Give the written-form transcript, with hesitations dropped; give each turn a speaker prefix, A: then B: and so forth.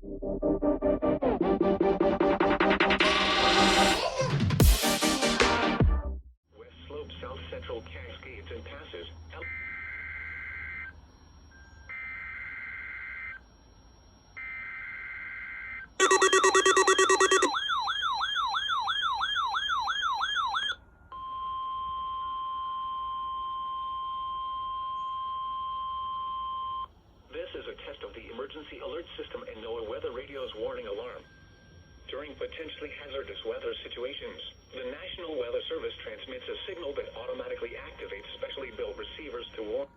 A: West Slope, South Central Cascades and passes. This is a test of the emergency alert system and NOAA weather radio's warning alarm. During potentially hazardous weather situations, the National Weather Service transmits a signal that automatically activates specially built receivers to warn